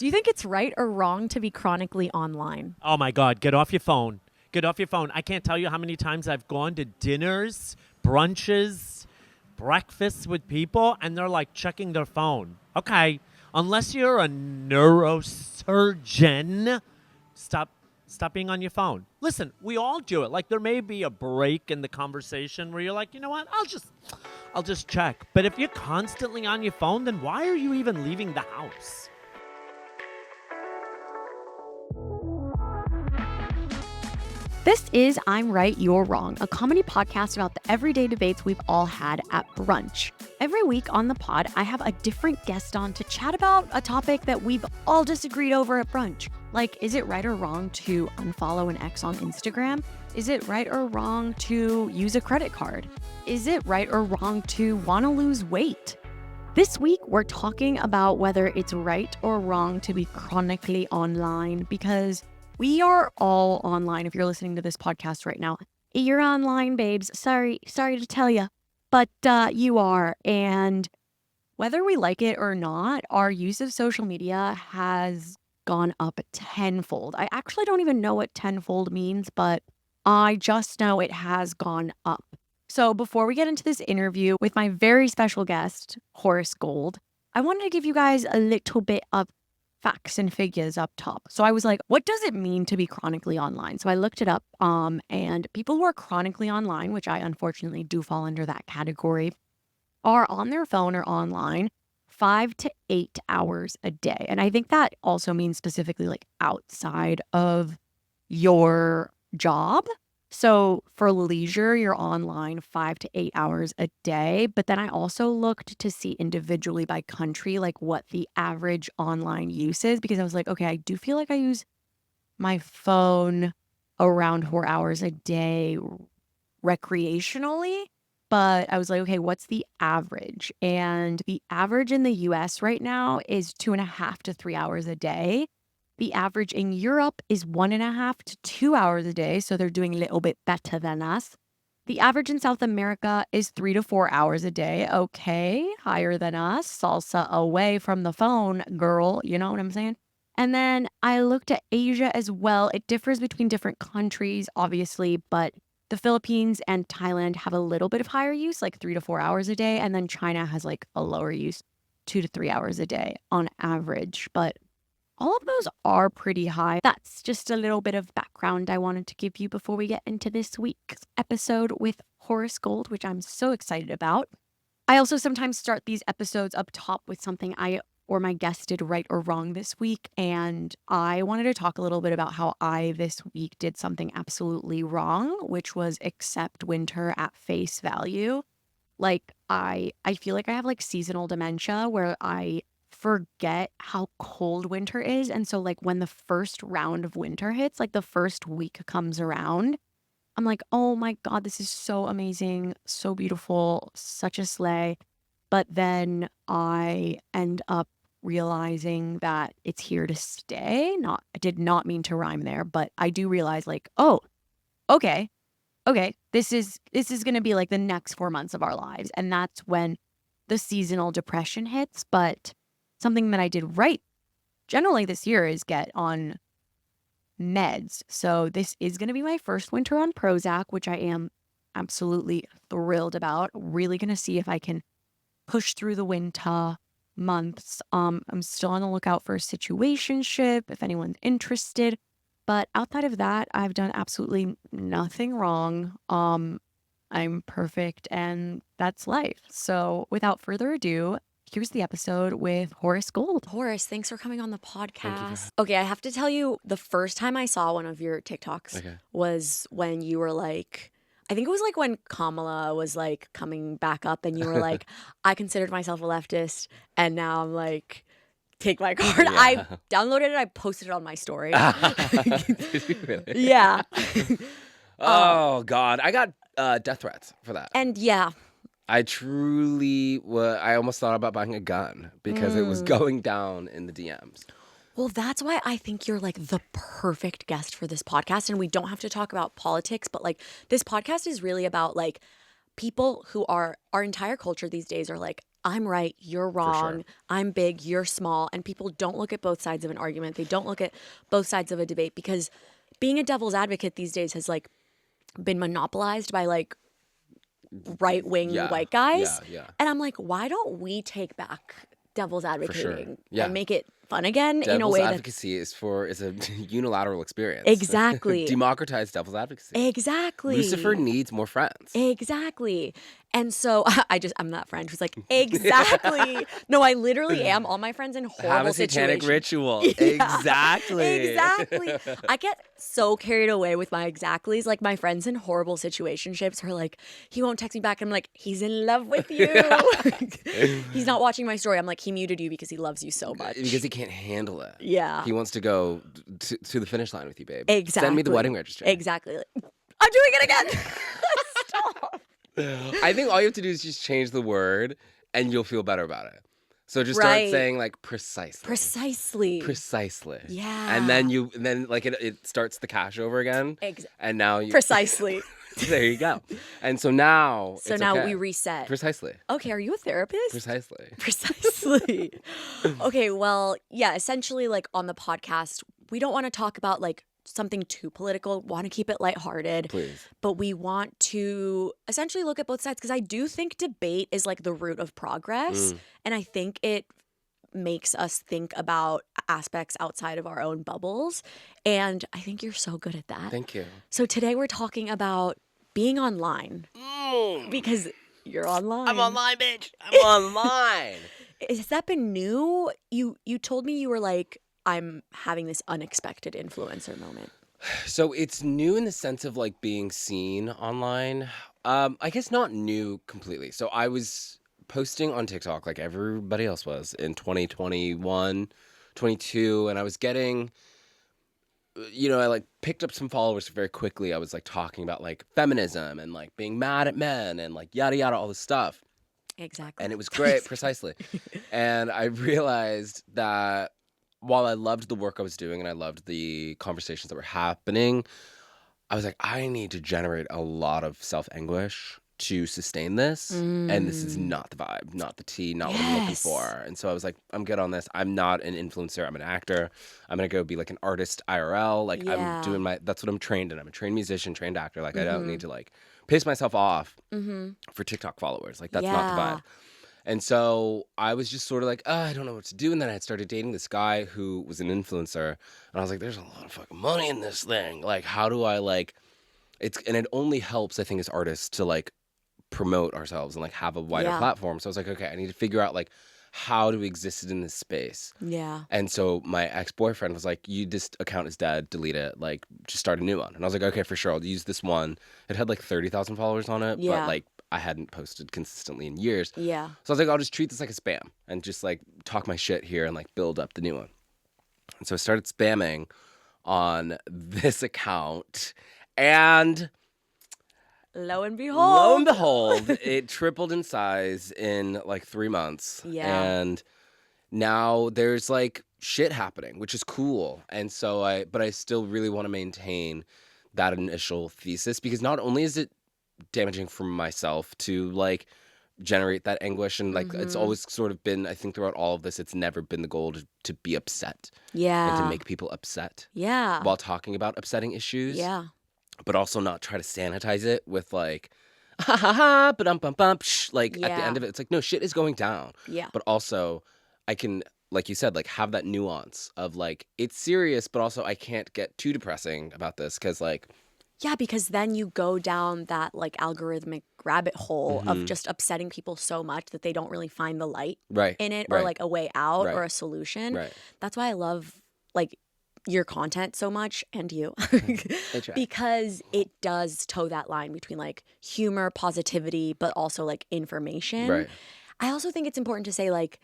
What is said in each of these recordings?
Do you think it's right or wrong to be chronically online? Oh my God, get off your phone. Get off your phone. I can't tell you how many times I've gone to dinners, brunches, breakfasts with people, and they're like checking their phone. Okay, unless you're a neurosurgeon, stop being on your phone. Listen, we all do it. Like there may be a break in the conversation where you're like, you know what? I'll just check. But if you're constantly on your phone, then why are you even leaving the house? This is I'm Right, You're Wrong, a comedy podcast about the everyday debates we've all had at brunch. Every week on the pod, I have a different guest on to chat about a topic that we've all disagreed over at brunch. Like, is it right or wrong to unfollow an ex on Instagram? Is it right or wrong to use a credit card? Is it right or wrong to want to lose weight? This week, we're talking about whether it's right or wrong to be chronically online, because we are all online. If you're listening to this podcast right now, you're online, babes. Sorry to tell you, but you are. And whether we like it or not, our use of social media has gone up tenfold. I actually don't even know what tenfold means, but I just know it has gone up. So before we get into this interview with my very special guest, Horace Gold, I wanted to give you guys a little bit of facts and figures up top. So I was like, what does it mean to be chronically online? So I looked it up, and people who are chronically online, which I unfortunately do fall under that category, are on their phone or online 5 to 8 hours a day. And I think that also means specifically like outside of your job. So for leisure, you're online 5 to 8 hours a day. But then I also looked to see individually by country, like what the average online use is, because I was like, okay, I do feel like I use my phone around 4 hours a day recreationally. But I was like, okay, what's the average? And the average in the US right now is 2.5 to 3 hours a day. The average in Europe is 1.5 to 2 hours a day, so they're doing a little bit better than us. The average in South America is 3 to 4 hours a day. Okay, higher than us. Salsa away from the phone, girl. You know what I'm saying? And then I looked at Asia as well. It differs between different countries, obviously, but the Philippines and Thailand have a little bit of higher use, like 3 to 4 hours a day. And then China has like a lower use, 2 to 3 hours a day on average. But all of those are pretty high. That's just a little bit of background I wanted to give you before we get into this week's episode with Horace Gold, which I'm so excited about. I also sometimes start these episodes up top with something I or my guest did right or wrong this week. And I wanted to talk a little bit about how I this week did something absolutely wrong, which was accept winter at face value. Like I feel like I have like seasonal dementia where I forget how cold winter is. And so like when the first round of winter hits, like the first week comes around, I'm like, oh my God, this is so amazing, so beautiful, such a sleigh. But then I end up realizing that it's here to stay. I did not mean to rhyme there, but I do realize like, oh, okay, this is gonna be like the next 4 months of our lives. And that's when the seasonal depression hits. But something that I did right generally this year is get on meds. So this is going to be my first winter on Prozac, which I am absolutely thrilled about. Really going to see if I can push through the winter months. I'm still on the lookout for a situationship if anyone's interested. But outside of that, I've done absolutely nothing wrong. I'm perfect, and that's life. So without further ado, here's the episode with Horace Gold. Horace, thanks for coming on the podcast. Okay, I have to tell you, the first time I saw one of your TikToks was when you were like, I think it was like when Kamala was like coming back up and you were like, I considered myself a leftist and now I'm like, take my card. Yeah. I downloaded it. I posted it on my story. Did you really? Yeah. Oh, God. I got death threats for that. And yeah. I truly I almost thought about buying a gun because it was going down in the DMs. Well, that's why I think you're like the perfect guest for this podcast. And we don't have to talk about politics, but like this podcast is really about like people who are, our entire culture these days are like I'm right, you're For wrong, sure. I'm big, you're small, and people don't look at both sides of an argument. They don't look at both sides of a debate because being a devil's advocate these days has like been monopolized by like right-wing Yeah. white guys. Yeah. And I'm like, why don't we take back devil's For sure. advocating Yeah. and make it fun again in a Devil's way that advocacy is a unilateral experience. Exactly. Democratize devil's advocacy. Exactly. Lucifer needs more friends. Exactly. And so I'm that friend who's like, exactly. No, I literally am. All my friends in horrible Have a satanic situations. ritual. Yeah, Exactly. Exactly. I get so carried away with my exactly's. Like my friends in horrible situationships are like, he won't text me back. I'm like, he's in love with you. He's not watching my story. I'm like, he muted you because he loves you so much. Because he can't handle it. Yeah. He wants to go to the finish line with you, babe. Exactly. Send me the wedding registry. Exactly. I'm doing it again. Stop. I think all you have to do is just change the word and you'll feel better about it. So just Right. start saying like precisely. Precisely. Yeah. And then like it starts the cash over again. And now you Precisely. There you go. And so now So it's now okay. we reset. Precisely. Okay, are you a therapist? Precisely. Precisely. Okay, well, yeah, essentially like on the podcast, we don't want to talk about like something too political, want to keep it lighthearted. Please. But we want to essentially look at both sides because I do think debate is like the root of progress. And I think it makes us think about aspects outside of our own bubbles. And I think you're so good at that. Thank you. So today we're talking about being online because you're online. I'm online, bitch. I'm online. Has that been new? You told me you were like, I'm having this unexpected influencer moment. So it's new in the sense of like being seen online. I guess not new completely. So I was posting on TikTok like everybody else was in 2021, 22, and I was getting, I like picked up some followers very quickly. I was like talking about like feminism and like being mad at men and like yada yada, all this stuff. Exactly. And it was great, precisely. And I realized that while I loved the work I was doing and I loved the conversations that were happening, I was like, I need to generate a lot of self-anguish to sustain this. And this is not the vibe, not the tea, not what I'm looking Yes. for. And so I was like, I'm good on this. I'm not an influencer. I'm an actor. I'm going to go be like an artist IRL. Like Yeah. I'm doing that's what I'm trained in. I'm a trained musician, trained actor. Like I don't need to like piss myself off for TikTok followers. Like that's not the Yeah. vibe. And so I was just sort of like, I don't know what to do. And then I had started dating this guy who was an influencer. And I was like, there's a lot of fucking money in this thing. Like, how do I like, and it only helps, I think, as artists to like promote ourselves and like have a wider Yeah. platform. So I was like, okay, I need to figure out like how do we exist in this space. Yeah. And so my ex-boyfriend was like, this account is dead, delete it, like just start a new one. And I was like, okay, for sure, I'll use this one. It had like 30,000 followers on it, Yeah. but like I hadn't posted consistently in years. Yeah. So I was like, I'll just treat this like a spam and just like talk my shit here and like build up the new one. And so I started spamming on this account, and Lo and lo and behold. behold, it tripled in size in like 3 months. Yeah. And now there's like shit happening, which is cool. And so but I still really want to maintain that initial thesis, because not only is it damaging for myself to like generate that anguish, and like it's always sort of been, I think throughout all of this, it's never been the goal to be upset Yeah. and to make people upset Yeah. while talking about upsetting issues. Yeah. But also not try to sanitize it with like, ha ha ha, ba-dum-bum-bum, like at the Yeah. end of it, it's like, no, shit is going down. Yeah. But also I can, like you said, like have that nuance of like, it's serious, but also I can't get too depressing about this because like, Yeah, because then you go down that like algorithmic rabbit hole of just upsetting people so much that they don't really find the light right, in it or right, like a way out or Right. a solution. right. That's why I love like your content so much, and you, I try. because it does toe that line between like humor, positivity, but also like information. Right. I also think it's important to say like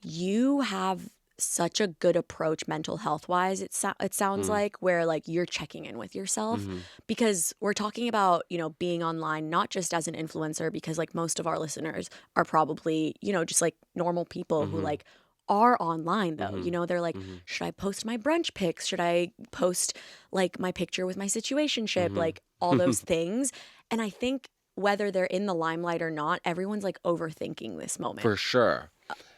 you have such a good approach mental health wise, it sounds like, where like you're checking in with yourself, because we're talking about, being online, not just as an influencer, because like most of our listeners are probably, just like normal people who like are online though. They're like, should I post my brunch pics? Should I post like my picture with my situationship? Like all those things. And I think whether they're in the limelight or not, everyone's like overthinking this moment For sure.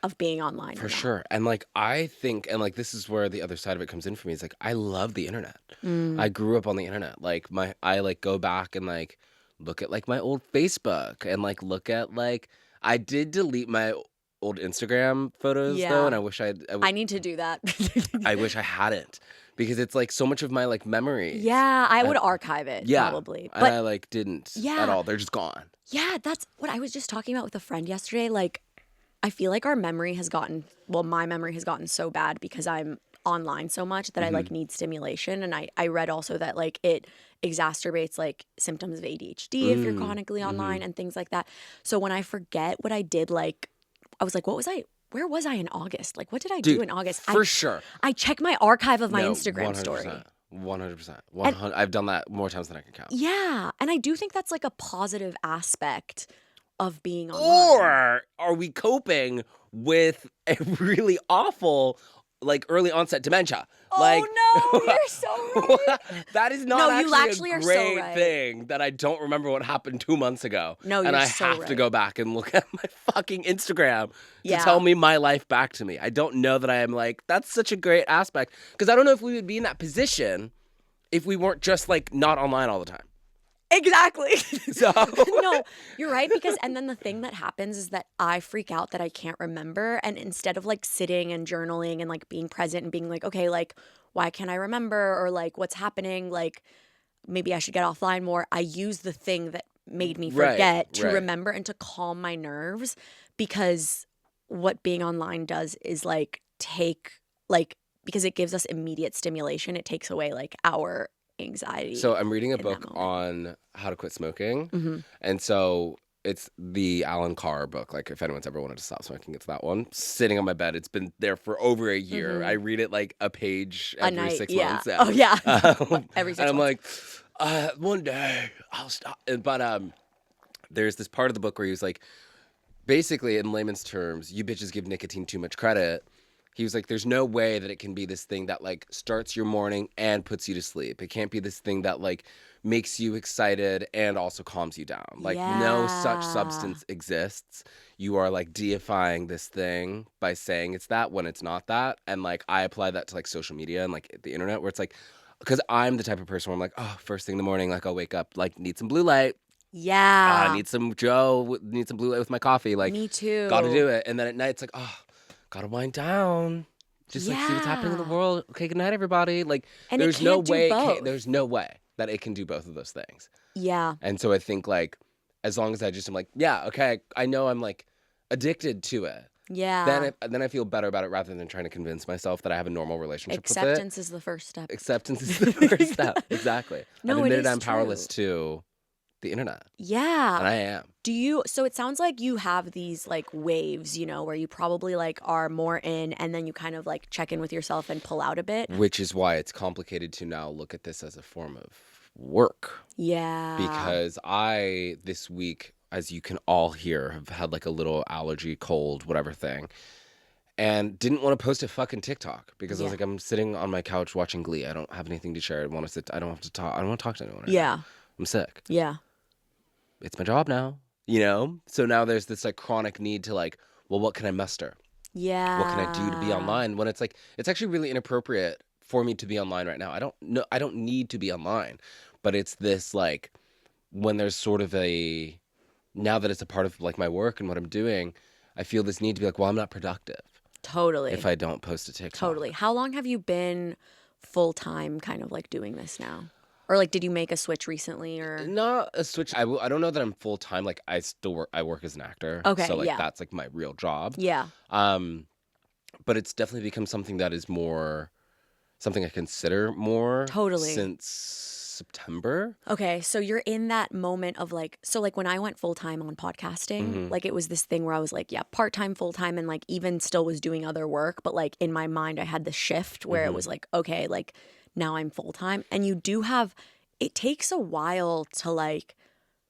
of being online For or not. sure. And like I think, and like this is where the other side of it comes in for me, is like I love the internet. I grew up on the internet. Like I like go back and like look at like my old Facebook and like look at like I did delete my old Instagram photos though, and Yeah. I wish I need to do that. I wish I hadn't, because it's like so much of my like memories. Yeah, I would And archive it yeah, probably. and But I like didn't at yeah, all. They're just gone. yeah, that's what I was just talking about with a friend yesterday. Like, I feel like our memory has gotten, well, my memory has gotten so bad because I'm online so much that I like need stimulation. And I read also that like it exacerbates like symptoms of ADHD if you're chronically online and things like that. So when I forget what I did, like, I was like, where was I in August? Like, what did I do Dude, in August? for sure. I check my archive of my No, Instagram story. 100%. And 100. I've done that more times than I can count. yeah, and I do think that's like a positive aspect of being online. Or are we coping with a really awful, like early onset dementia? Like, Oh no, you're so right. that is not No, you actually a are so great right. thing that I don't remember what happened 2 months ago. No, and you're I so have to right. go back and look at my fucking Instagram to Yeah. tell me my life back to me. I don't know that I am like, that's such a great aspect, because I don't know if we would be in that position if we weren't just like not online all the time. Exactly. So No, you're right, because and then the thing that happens is that I freak out that I can't remember, and instead of like sitting and journaling and like being present and being like, okay, like why can't I remember, or like what's happening, like maybe I should get offline more, I use the thing that made me forget to right. remember and to calm my nerves, because what being online does is like because it gives us immediate stimulation, it takes away like our anxiety. So I'm reading a in that book moment. on how to quit smoking. Mm-hmm. And so it's the Alan Carr book. Like, if anyone's ever wanted to stop smoking, it's that one. Sitting on my bed. It's been there for over a year. Mhm. I read it like a page A every night, 6 yeah. months. Oh, yeah. Every 6 and I'm months. like, one day I'll stop. But there's this part of the book where he was like, basically, in layman's terms, you bitches give nicotine too much credit. He was like, there's no way that it can be this thing that like starts your morning and puts you to sleep. It can't be this thing that like makes you excited and also calms you down. Like no such Yeah. substance exists. You are like deifying this thing by saying it's that when it's not that. And like I apply that to like social media and like the internet, where it's like, because I'm the type of person where I'm like, oh, first thing in the morning, like I'll wake up, like need some blue light. Yeah. Need some blue light with my coffee. Like, Me too. gotta do it. And then at night, it's like, oh, gotta wind down. Just like see what's happening in the Yeah. world. Okay, good night, everybody. Like, And it there's no can't do way. both. There's no way that it can do both of those things. Yeah. And so I think like, as long as I just am like, yeah, okay, I know I'm like addicted to it. Yeah. Then I feel better about it, rather than trying to convince myself that I have a normal relationship with it. Acceptance is the first step. Acceptance is the first step. Exactly. No, I've it admitted is I'm powerless true. to the internet, Yeah. and I am. So it sounds like you have these like waves, you know, where you probably like are more in, and then you kind of like check in with yourself and pull out a bit. Which is why it's complicated to now look at this as a form of work. Yeah. Because I, this week, as you can all hear, have had like a little allergy, cold, whatever thing, and didn't want to post a fucking TikTok because I was Yeah. like, I'm sitting on my couch watching Glee. I don't have anything to share. I don't have to talk. I don't want to talk to anyone. Right Yeah. now. I'm sick. Yeah. It's my job now, you know? So now there's this like chronic need to like, well, what can I muster? Yeah. What can I do to be online? When it's like, it's actually really inappropriate for me to be online right now. I don't need to be online, but it's this like, when there's sort of now that it's a part of like my work and what I'm doing, I feel this need to be like, well, I'm not productive Totally. if I don't post a TikTok. Totally. How long have you been full time kind of like doing this now? Or like did you make a switch recently or Not a switch. I don't know that I'm full time. Like I still work. I work as an actor. Okay, So like yeah. that's like my real job. Yeah. But it's definitely become something that is more something I consider more. Totally. Since September. Okay, so you're in that moment of like, so like when I went full time on podcasting, like it was this thing where I was like, yeah, part time, full time, and like even still was doing other work, but like in my mind, I had the shift where it was like, okay, like now I'm full time. And you do have, it takes a while to like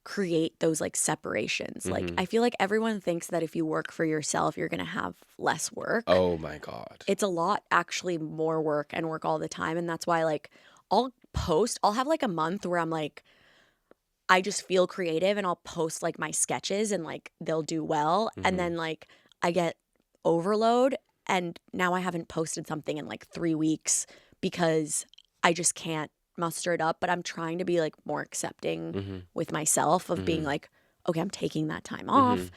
create those like separations. Like I feel like everyone thinks that if you work for yourself, you're going to have less work. Oh my God. It's a lot actually more work and work all the time. And that's why like I'll have like a month where I'm like, I just feel creative and I'll post like my sketches and like they'll do well. And then like I get overload and now I haven't posted something in like 3 weeks because I just can't muster it up. But I'm trying to be like more accepting with myself of being like, okay, I'm taking that time off.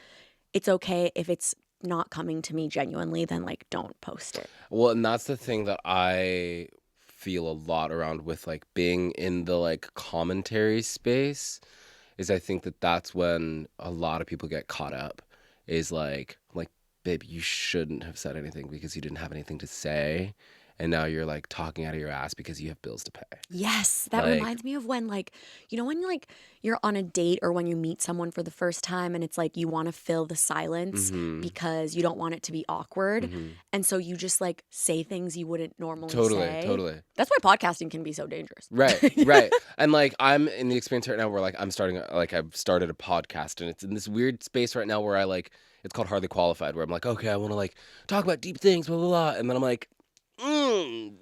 It's okay if it's not coming to me genuinely, then like don't post it. Well, and that's the thing that I feel a lot around with like being in the like commentary space is I think that that's when a lot of people get caught up is like babe, you shouldn't have said anything because you didn't have anything to say. And now you're like talking out of your ass because you have bills to pay. Yes, that Like- reminds me of when like, you know, when like you're on a date or when you meet someone for the first time and it's like you want to fill the silence because you don't want it to be awkward. And so you just like say things you wouldn't normally say. Totally. That's why podcasting can be so dangerous. Right. And like I'm in the experience right now where like I've started a podcast and it's in this weird space right now where I like it's called Hardly Qualified where I'm like, okay, I want to like talk about deep things, blah blah blah. And then I'm like,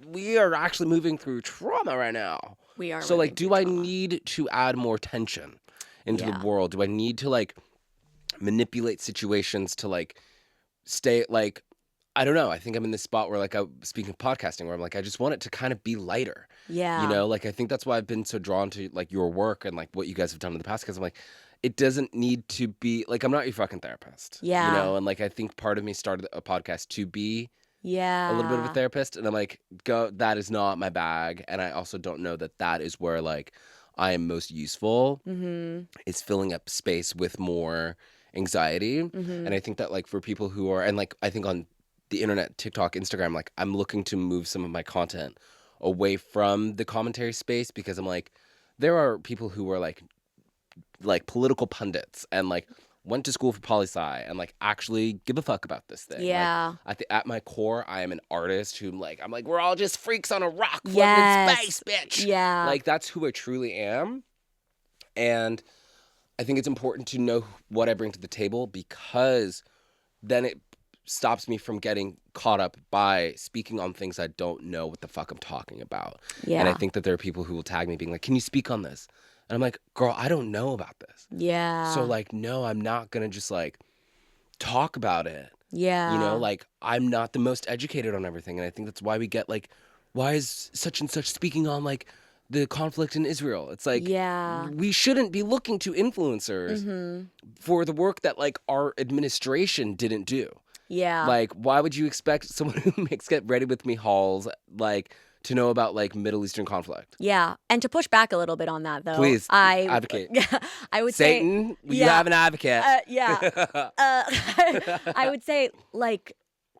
we are actually moving through trauma right now. We are. So like, do I trauma. need to add more tension into Yeah. the world? Do I need to like manipulate situations to like stay like I don't know. I think I'm in this spot where like speaking of podcasting where I'm like I just want it to kind of be lighter. Yeah. You know, like I think that's why I've been so drawn to like your work and like what you guys have done in the past because I'm like it doesn't need to be like I'm not your fucking therapist. Yeah. You know, and like I think part of me started a podcast to be Yeah. a little bit of a therapist and I'm like that is not my bag and I also don't know that is where like I am most useful is filling up space with more anxiety and I think that like for people who are and like I think on the internet TikTok Instagram like I'm looking to move some of my content away from the commentary space because I'm like there are people who are like political pundits and like went to school for poli-sci and like actually give a fuck about this thing. Yeah. Like, at my core, I am an artist who I'm like, we're all just freaks on a rock floating Yes. in space, bitch. Yeah. Like that's who I truly am. And I think it's important to know what I bring to the table because then it stops me from getting caught up by speaking on things I don't know what the fuck I'm talking about. Yeah. And I think that there are people who will tag me being like, can you speak on this? And I'm like, girl, I don't know about this. Yeah. So like, no, I'm not going to just like talk about it. Yeah. You know, like I'm not the most educated on everything. And I think that's why we get like, why is such and such speaking on like the conflict in Israel? It's like, Yeah. we shouldn't be looking to influencers for the work that like our administration didn't do. Yeah. Like, why would you expect someone who makes Get Ready With Me hauls like to know about like Middle Eastern conflict? Yeah. And to push back a little bit on that though. Please, I advocate. I would say Satan, you yeah. have an advocate. Yeah. I would say like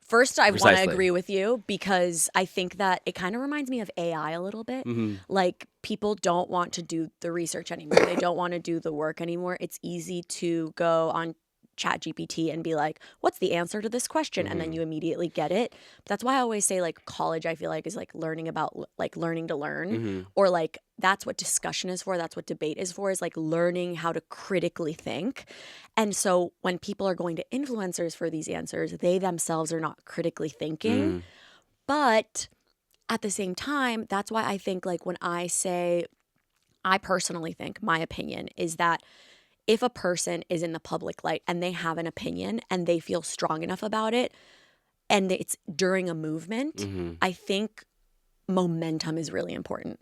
first I want to Precisely. agree with you because I think that it kind of reminds me of AI a little bit. Like people don't want to do the research anymore. They don't want to do the work anymore. It's easy to go on ChatGPT and be like, what's the answer to this question? And then you immediately get it. But that's why I always say like college, I feel like is like learning about like learning to learn or like that's what discussion is for. That's what debate is for is like learning how to critically think. And so when people are going to influencers for these answers, they themselves are not critically thinking. But at the same time, that's why I think like when I say, I personally think my opinion is that if a person is in the public light and they have an opinion and they feel strong enough about it and it's during a movement, I think momentum is really important.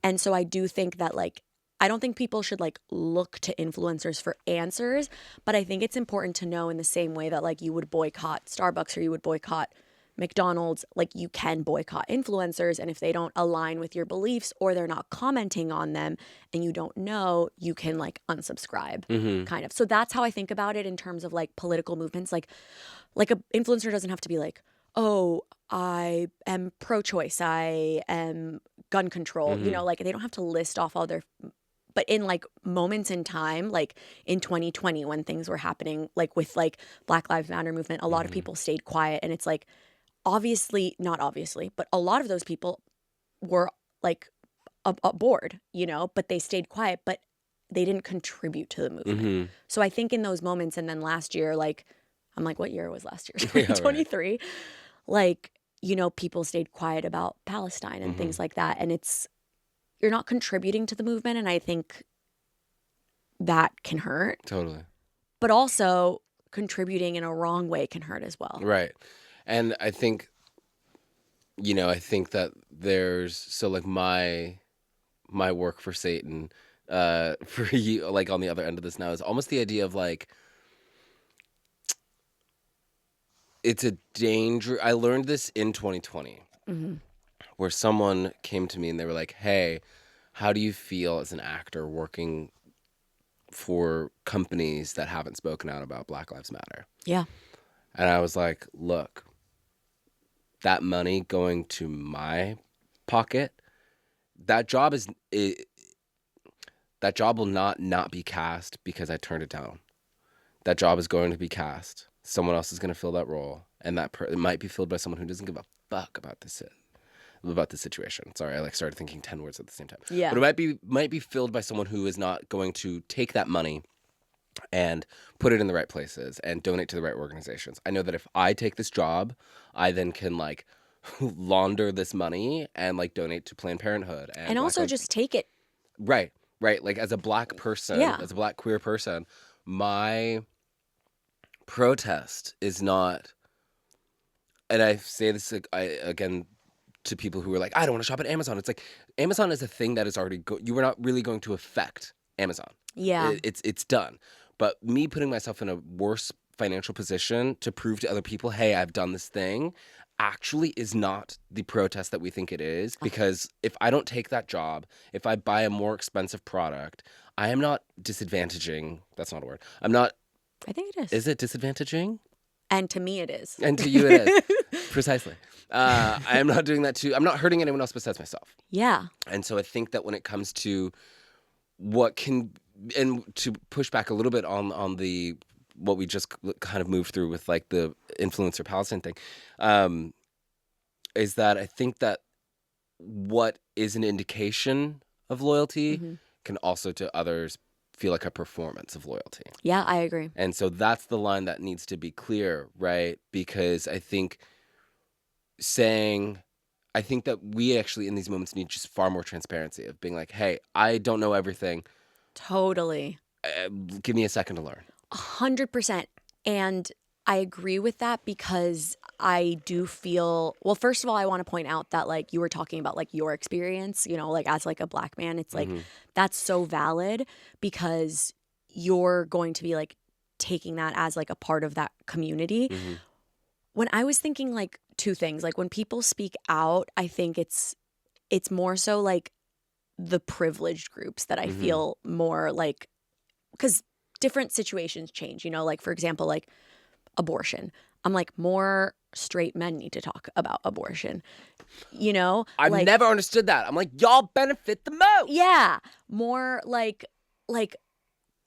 And so I do think that like, I don't think people should like look to influencers for answers, but I think it's important to know in the same way that like you would boycott Starbucks or you would boycott McDonald's, like you can boycott influencers. And if they don't align with your beliefs or they're not commenting on them and you don't know, you can like unsubscribe kind of. So that's how I think about it in terms of like political movements. Like a influencer doesn't have to be like, oh, I am pro-choice, I am gun control. You know, like they don't have to list off all their, but in like moments in time, like in 2020 when things were happening, like with like Black Lives Matter movement, a lot of people stayed quiet and it's like, not obviously, but a lot of those people were like bored, you know, but they stayed quiet, but they didn't contribute to the movement. So I think in those moments, and then last year, like, I'm like, what year was last year? 2023. Like, you know, people stayed quiet about Palestine and things like that. And you're not contributing to the movement. And I think that can hurt. Totally. But also contributing in a wrong way can hurt as well. Right. And I think, I think that so like my work for Satan, for you, like on the other end of this now, is almost the idea of like, it's a danger. I learned this in 2020, where someone came to me and they were like, hey, how do you feel as an actor working for companies that haven't spoken out about Black Lives Matter? Yeah. And I was like, look, that money going to my pocket, that job that job will not be cast because I turned it down. That job is going to be cast. Someone else is going to fill that role, and it might be filled by someone who doesn't give a fuck about the situation. Sorry, I started thinking 10 words at the same time. Yeah. But it might be filled by someone who is not going to take that money and put it in the right places and donate to the right organizations. I know that if I take this job, I then can like launder this money and like donate to Planned Parenthood and also just take it. Right. Like as a Black person, as a Black queer person, my protest is not, and I say this again to people who are like, I don't want to shop at Amazon. It's like Amazon is a thing that is already you are not really going to affect Amazon. Yeah. It's done. But me putting myself in a worse financial position to prove to other people, hey, I've done this thing, actually is not the protest that we think it is. Because if I don't take that job, if I buy a more expensive product, I am not disadvantaging. That's not a word. I'm not. I think it is. Is it disadvantaging? And to me it is. And to you it is. Precisely. I am not doing that too. I'm not hurting anyone else besides myself. Yeah. And so I think that when it comes to and to push back a little bit on what we just kind of moved through with like the influencer Palestine thing, is that I think that what is an indication of loyalty can also to others feel like a performance of loyalty. Yeah, I agree. And so that's the line that needs to be clear, right? Because I think that we actually in these moments need just far more transparency of being like, hey, I don't know everything. Totally. Give me a second to learn. 100%. And I agree with that because I do feel, well, first of all, I want to point out that like you were talking about like your experience, like as like a Black man, it's like that's so valid because you're going to be like taking that as like a part of that community. When I was thinking like two things, like when people speak out, I think it's more so like the privileged groups that I feel more like, because different situations change, like for example, like abortion. I'm like, more straight men need to talk about abortion, I've like, never understood that. I'm like, y'all benefit the most. Yeah. More like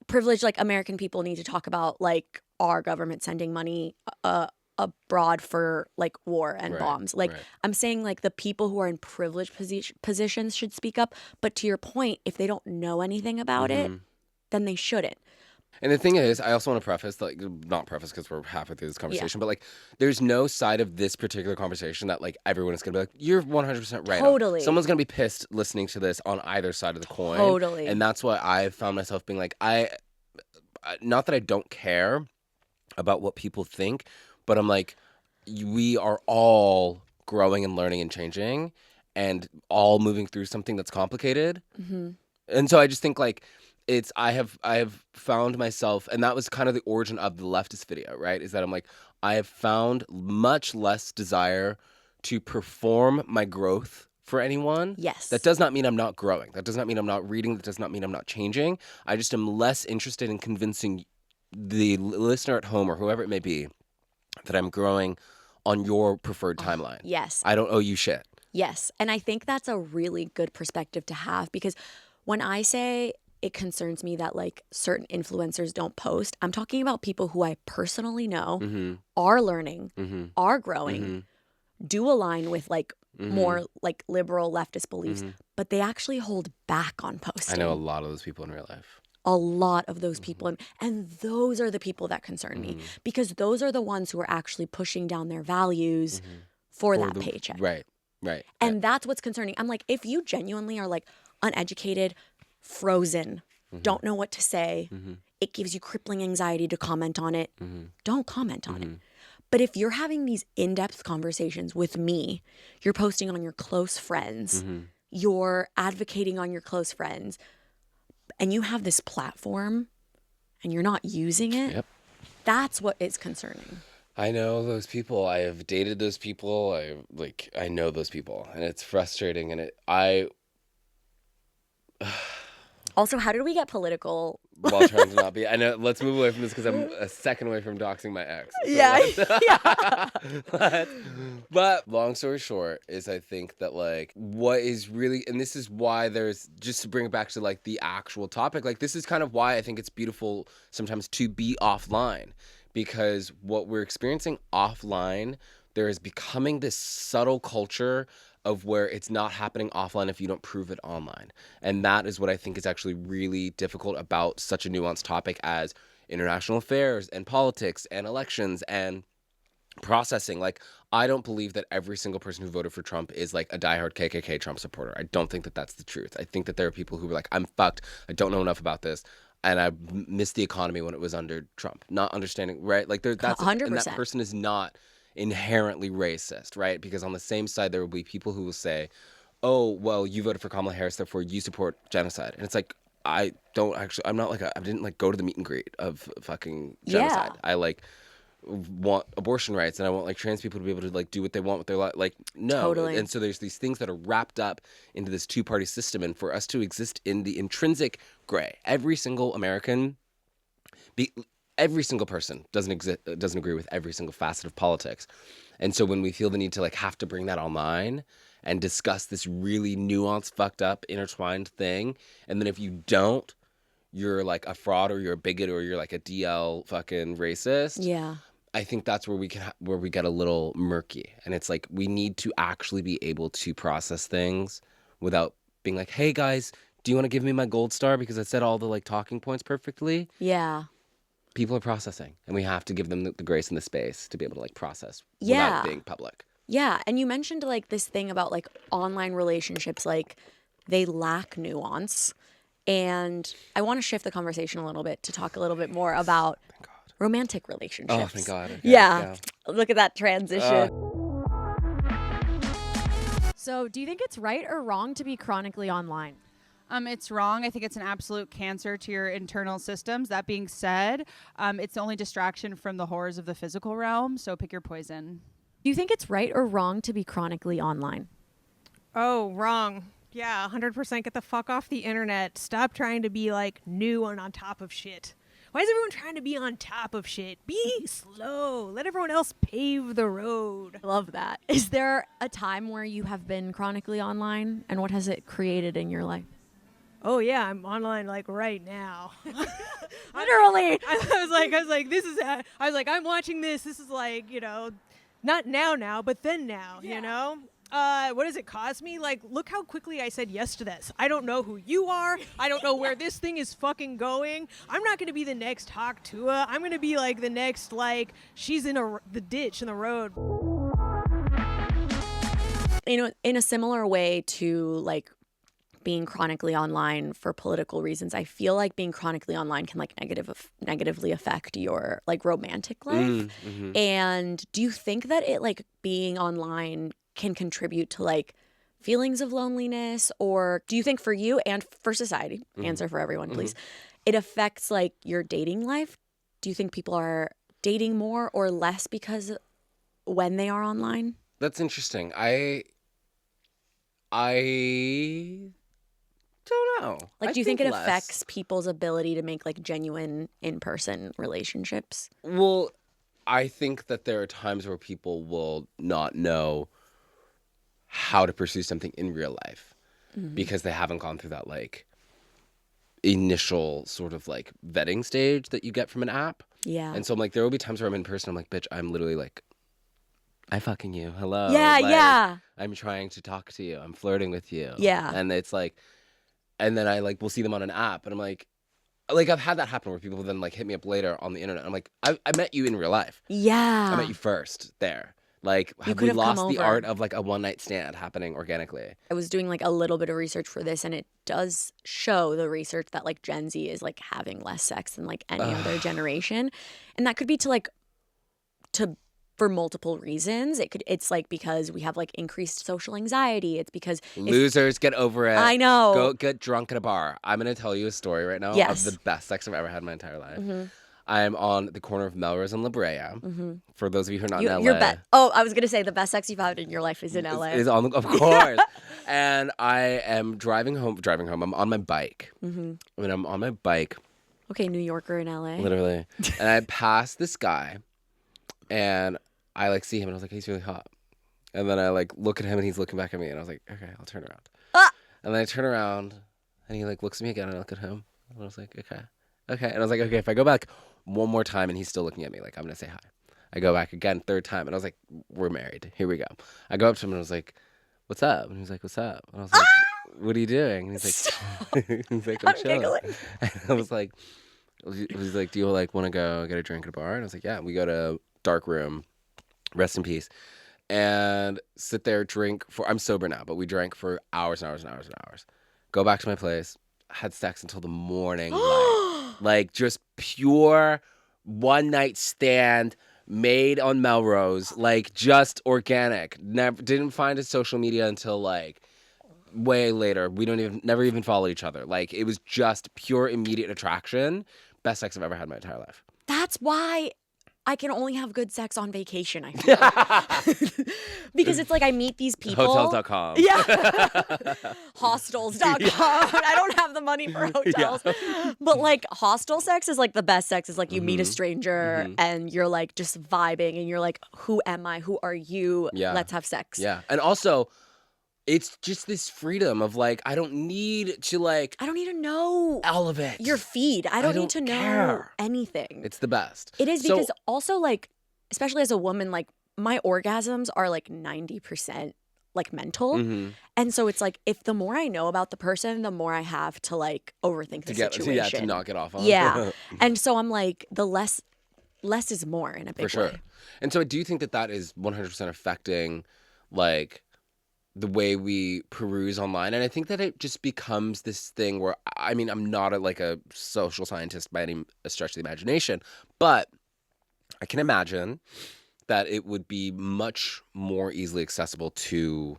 privileged, like American people need to talk about like our government sending money abroad for like war and bombs. Like I'm saying like the people who are in privileged positions should speak up. But to your point, if they don't know anything about it, then they shouldn't. And the thing is, I also want to preface, like, not preface because we're halfway through this conversation, but like, there's no side of this particular conversation that like everyone is going to be like, you're 100% right. Totally. Someone's going to be pissed listening to this on either side of the coin. Totally. And that's why I've found myself being like, not that I don't care about what people think, but I'm like, we are all growing and learning and changing and all moving through something that's complicated. And so I just think like, I have found myself, and that was kind of the origin of the leftist video, right? Is that I'm like, I have found much less desire to perform my growth for anyone. Yes. That does not mean I'm not growing. That does not mean I'm not reading. That does not mean I'm not changing. I just am less interested in convincing the listener at home or whoever it may be that I'm growing on your preferred timeline. Yes. I don't owe you shit. Yes. And I think that's a really good perspective to have because when I say it concerns me that like certain influencers don't post, I'm talking about people who I personally know are learning, are growing, do align with like more like liberal leftist beliefs, but they actually hold back on posting. I know a lot of those people in real life. A lot of those people. And those are the people that concern me because those are the ones who are actually pushing down their values for that paycheck. Right. And that's what's concerning. I'm like, if you genuinely are like uneducated, frozen, don't know what to say. Mm-hmm. It gives you crippling anxiety to comment on it. Mm-hmm. Don't comment on it. Mm-hmm. But if you're having these in-depth conversations with me, you're posting on your close friends, Mm-hmm. you're advocating on your close friends, and you have this platform and you're not using it, Yep. that's what is concerning. I know those people. I have dated those people. I know those people, and it's frustrating. And Also, how did we get political? while trying to not be. I know. Let's move away from this because I'm a second away from doxing my ex. So Yeah, yeah. But long story short is I think that like what is really, and this is why there's, just to bring it back to like the actual topic, like this is kind of why I think it's beautiful sometimes to be offline, because what we're experiencing offline, there is becoming this subtle culture of where it's not happening offline if you don't prove it online. And that is what I think is actually really difficult about such a nuanced topic as international affairs and politics and elections and processing. Like, I don't believe that every single person who voted for Trump is like a diehard KKK Trump supporter. I don't think that that's the truth. I think that there are people who are like, I'm fucked. I don't know enough about this. And I missed the economy when it was under Trump. Not understanding, right? Like, that's 100%. And that person is not inherently racist, right? Because on the same side, there will be people who will say, oh, well, you voted for Kamala Harris, therefore you support genocide. And it's like, I don't actually, I'm not like, I didn't like go to the meet and greet of fucking genocide. Yeah. I like want abortion rights and I want like trans people to be able to like do what they want with their life. Like, no. Totally. And so there's these things that are wrapped up into this two-party system. And for us to exist in the intrinsic gray, every single American, every single person doesn't agree with every single facet of politics. And so when we feel the need to like have to bring that online and discuss this really nuanced, fucked up, intertwined thing, and then if you don't, you're like a fraud or you're a bigot or you're like a DL fucking racist. Yeah. I think that's where we get a little murky. And it's like we need to actually be able to process things without being like, hey guys, do you want to give me my gold star because I said all the like talking points perfectly? Yeah. People are processing, and we have to give them the grace and the space to be able to like process Yeah. without being public. Yeah. And you mentioned like this thing about like online relationships, like they lack nuance. And I want to shift the conversation a little bit to talk a little bit more about romantic relationships. Oh, thank God. Okay, Yeah. Look at that transition. So, do you think it's right or wrong to be chronically online? It's wrong. I think it's an absolute cancer to your internal systems. That being said, it's the only distraction from the horrors of the physical realm. So pick your poison. Do you think it's right or wrong to be chronically online? Oh, wrong. Yeah, 100% get the fuck off the internet. Stop trying to be like new and on top of shit. Why is everyone trying to be on top of shit? Be slow. Let everyone else pave the road. I love that. Is there a time where you have been chronically online, and what has it created in your life? Oh yeah, I'm online like right now. Literally. I was like, this is. I was like, I'm watching this. This is like, not now, but then now. You know. What does it cost me? Like, look how quickly I said yes to this. I don't know who you are. I don't know where this thing is fucking going. I'm not going to be the next Hawk Tua. I'm going to be like the next, like, she's in the ditch in the road. In a similar way to like being chronically online for political reasons, I feel like being chronically online can like negatively affect your like romantic life. Mm-hmm. And do you think that it like being online can contribute to like feelings of loneliness, or do you think for you and for society, answer for everyone please, it affects like your dating life? Do you think people are dating more or less because when they are online? That's interesting. I don't know. Like, I do you think it less. affects people's ability to make like genuine in-person relationships? Well, I think that there are times where people will not know how to pursue something in real life because they haven't gone through that like initial sort of like vetting stage that you get from an app. Yeah. And so I'm like, there will be times where I'm in person. I'm like, bitch, I'm literally like, I fucking you. Hello. Yeah, Like, yeah. I'm trying to talk to you. I'm flirting with you. Yeah. And it's like, and then I like will see them on an app, and I'm like I've had that happen where people then like hit me up later on the internet. I'm like, I met you in real life. Yeah. I met you first there. Like, You have could we have come lost the over. art of like a one night stand happening organically? I was doing like a little bit of research for this, and it does show the research that like Gen Z is like having less sex than like any other generation, and that could be to for multiple reasons. It's like because we have like increased social anxiety. It's because Losers, get over it. I know. Go get drunk at a bar. I'm gonna tell you a story right now Yes. of the best sex I've ever had in my entire life. Mm-hmm. I am on the corner of Melrose and La Brea. Mm-hmm. For those of you who are not in LA, I was gonna say the best sex you've had in your life is in LA. Is on of course. And I am driving home. I'm on my bike. Mm-hmm. When I'm on my bike, Okay, New Yorker in LA. literally, and I pass this guy, and I like see him, and I was like, he's really hot. And then I like look at him, and he's looking back at me, and I was like, okay, I'll turn around. Ah! And then I turn around, and he like looks at me again, and I look at him, and I was like, okay. And I was like, okay, if I go back one more time, and he's still looking at me, like I'm gonna say hi. I go back again, third time, and I was like, we're married. Here we go. I go up to him, and I was like, what's up? And he was like, what's up? And I was like, what are you doing? And he's like, I'm chilling. giggling. And I was like, he's like, do you like want to go get a drink at a bar? And I was like, yeah. We go to dark room, rest in peace, and sit there, drink for. I'm sober now, but we drank for hours and hours and hours and hours. Go back to my place, had sex until the morning light, like just pure one night stand. Made on Melrose, like just organic. Never didn't find his social media until like way later. We never even followed each other. Like it was just pure immediate attraction. Best sex I've ever had in my entire life. That's why I can only have good sex on vacation, I feel. Because it's like I meet these people. Hotels.com. Yeah. Hostels.com. I don't have the money for hotels. Yeah. But like hostel sex is like the best sex. Is like you meet a Mhm. stranger Mhm. and you're like just vibing and you're like, who am I? Who are you? Yeah. Let's have sex. Yeah. And also, it's just this freedom of like, I don't need to like I don't need to know elevate your feed. I don't need to don't know care. anything. It's the best. It is So- because also like, especially as a woman, like my orgasms are like 90% like mental. Mhm. And so it's like, if the more I know about the person, the more I have to like overthink the situation. Yeah, to not get off on. Yeah. And so I'm like, the less is more in a big For sure. way. And so I do think that is 100% affecting like the way we peruse online. And I think that it just becomes this thing where, I mean, I'm not a social scientist by any stretch of the imagination, but I can imagine that it would be much more easily accessible to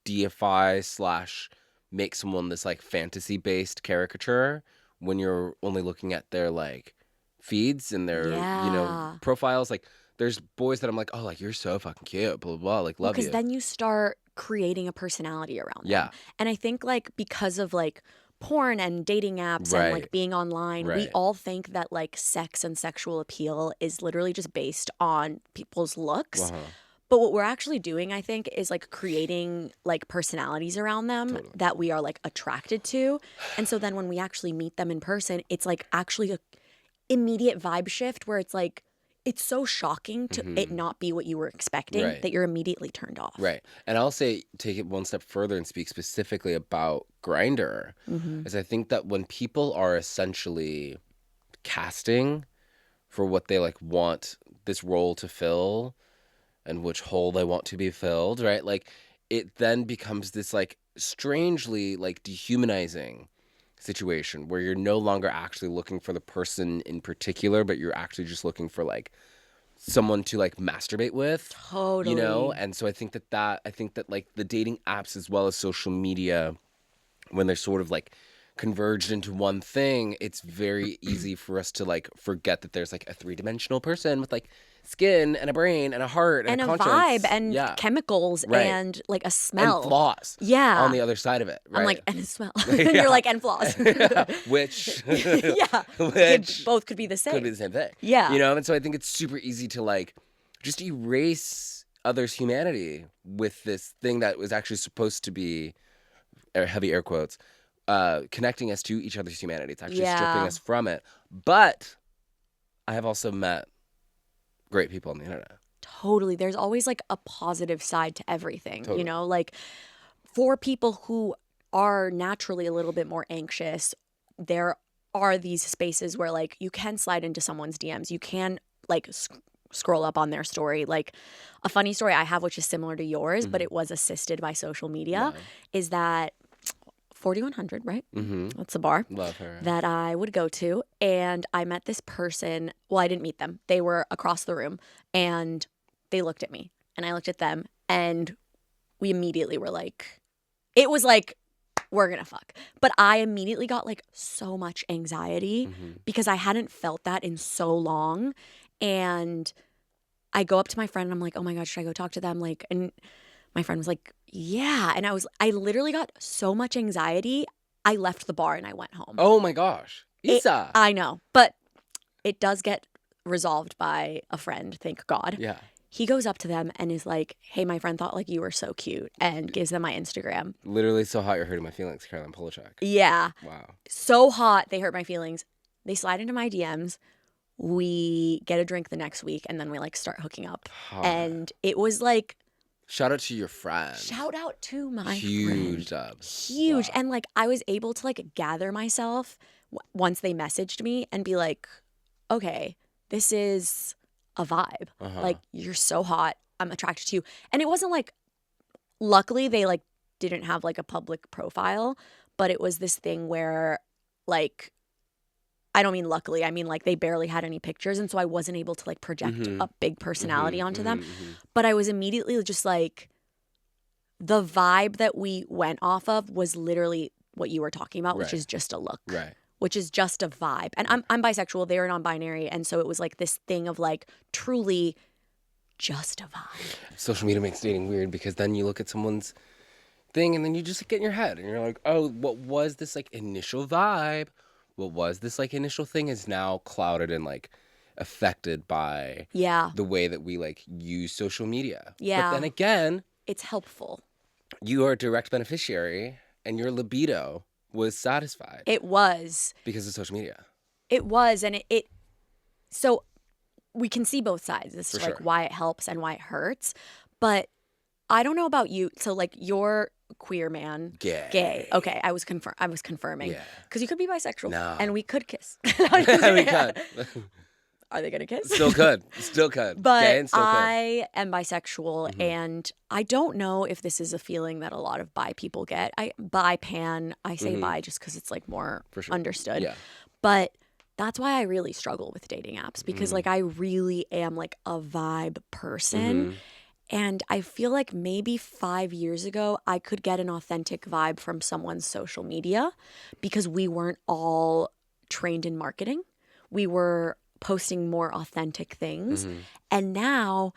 deify / make someone this like fantasy-based caricature when you're only looking at their like feeds and their Yeah. profiles. Like there's boys that I'm like, oh, like you're so fucking cute, blah blah blah, like love Because you. then you start creating a personality around them. Yeah. And I think like because of like porn and dating apps and like Right. being online, we Right. all think that like sex and sexual appeal is literally just based on people's looks. Uh-huh. But what we're actually doing, I think, is like creating like personalities around them Totally. that we are like attracted to. And so then when we actually meet them in person, it's like actually a immediate vibe shift where it's like, it's so shocking to it not be what you were expecting Right. that you're immediately turned off. Right. And I'll say, take it one step further and speak specifically about Grindr, is I think that when people are essentially casting for what they like want this role to fill and which hole they want to be filled, right? Like it then becomes this like strangely like dehumanizing situation where you're no longer actually looking for the person in particular, but you're actually just looking for like someone to like masturbate with. Totally. You know? And so I think that like the dating apps as well as social media, when they're sort of like converged into one thing, it's very easy for us to like forget that there's like a 3-dimensional person with like skin and a brain and a heart and, And a conscience. vibe and Yeah. chemicals Right. and like a smell. And flaws Yeah. on the other side of it, right? I'm like, and a smell. Yeah. You're like, and flaws. Which Yeah. which Both could be the same. could be the same thing. Yeah. You know, and so I think it's super easy to like just erase others' humanity with this thing that was actually supposed to be, heavy air quotes, connecting us to each other's humanity. It's actually stripping Yeah. us from it. But I have also met great people on the internet. Totally. There's always like a positive side to everything, Totally. you know, like for people who are naturally a little bit more anxious, there are these spaces where like you can slide into someone's DMs. You can like scroll up on their story. Like a funny story I have, which is similar to yours, but it was assisted by social media, is that 4100, right? That's a bar Love her. that I would go to. And I met this person. Well, I didn't meet them. They were across the room and they looked at me and I looked at them and we immediately were like, it was like, we're gonna fuck. But I immediately got like so much anxiety because I hadn't felt that in so long. And I go up to my friend and I'm like, oh my God, should I go talk to them? Like, and my friend was like, yeah. And I literally got so much anxiety. I left the bar and I went home. Oh my gosh. Isa. I know, but it does get resolved by a friend, thank God. Yeah. He goes up to them and is like, hey, my friend thought like you were so cute, and gives them my Instagram. Literally so hot you're hurting my feelings, Caroline Polachek. Yeah. Wow. So hot, they hurt my feelings. They slide into my DMs. We get a drink the next week, and then we like start hooking up. Hot. And it was like, Shout out to your friend. shout out to my Huge friend. dubs. Huge. Wow. And like I was able to like gather myself once they messaged me and be like, okay, this is a vibe. Like, you're so hot. I'm attracted to you. And it wasn't like, luckily they like didn't have like a public profile, but it was this thing where like, I don't mean luckily, I mean like they barely had any pictures. And so I wasn't able to like project a big personality onto them. But I was immediately just like, the vibe that we went off of was literally what you were talking about, which is just a look. Right. Which is just a vibe. And I'm bisexual, they're non-binary, and so it was like this thing of like truly just a vibe. Social media makes dating weird because then you look at someone's thing and then you just get in your head and you're like, oh, what was this like initial vibe? What was this like initial thing is now clouded and like affected by the way that we like use social media. Yeah. But then again, it's helpful. You are a direct beneficiary and your libido was satisfied. It was. Because of social media. It was. And it so we can see both sides. This is For like sure. why it helps and why it hurts. But I don't know about you. So like you're queer man. Gay. Okay. I was confirming. Yeah. Because you could be bisexual. No. And we could kiss. We could. Are they gonna kiss? Still could. Still could. But Gay and still could. I am bisexual, and I don't know if this is a feeling that a lot of bi people get. Bi pan, I say bi just because it's like more For sure. understood. Yeah. But that's why I really struggle with dating apps because like I really am like a vibe person. And I feel like maybe 5 years ago, I could get an authentic vibe from someone's social media because we weren't all trained in marketing. We were posting more authentic things. And now,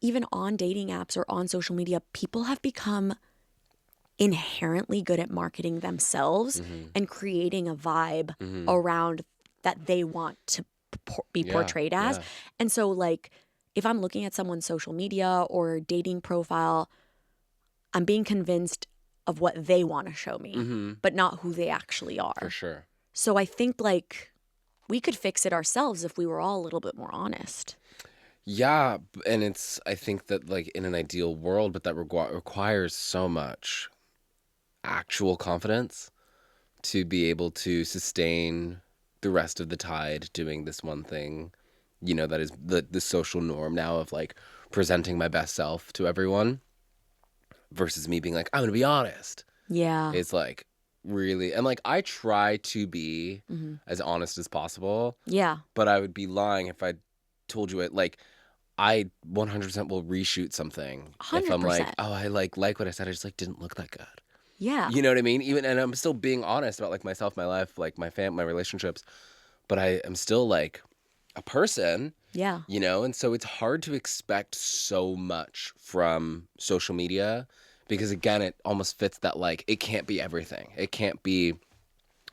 even on dating apps or on social media, people have become inherently good at marketing themselves and creating a vibe around that they want to be portrayed as. And so, like, if I'm looking at someone's social media or dating profile, I'm being convinced of what they want to show me, but not who they actually are. For sure. So I think, like, we could fix it ourselves if we were all a little bit more honest. Yeah, and I think that like in an ideal world, but that requires so much actual confidence to be able to sustain the rest of the tide doing this one thing, you know, that is the social norm now of like presenting my best self to everyone versus me being like, I'm going to be honest. Yeah. It's like really, and like I try to be as honest as possible. Yeah. But I would be lying if I told you it. Like, I 100% will reshoot something 100%. if I'm like, oh, I like what I said. I just like didn't look that good. Yeah. You know what I mean? And I'm still being honest about like myself, my life, like my my relationships. But I am still like a person. Yeah. You know, and so it's hard to expect so much from social media because again, it almost fits that like it can't be everything. It can't be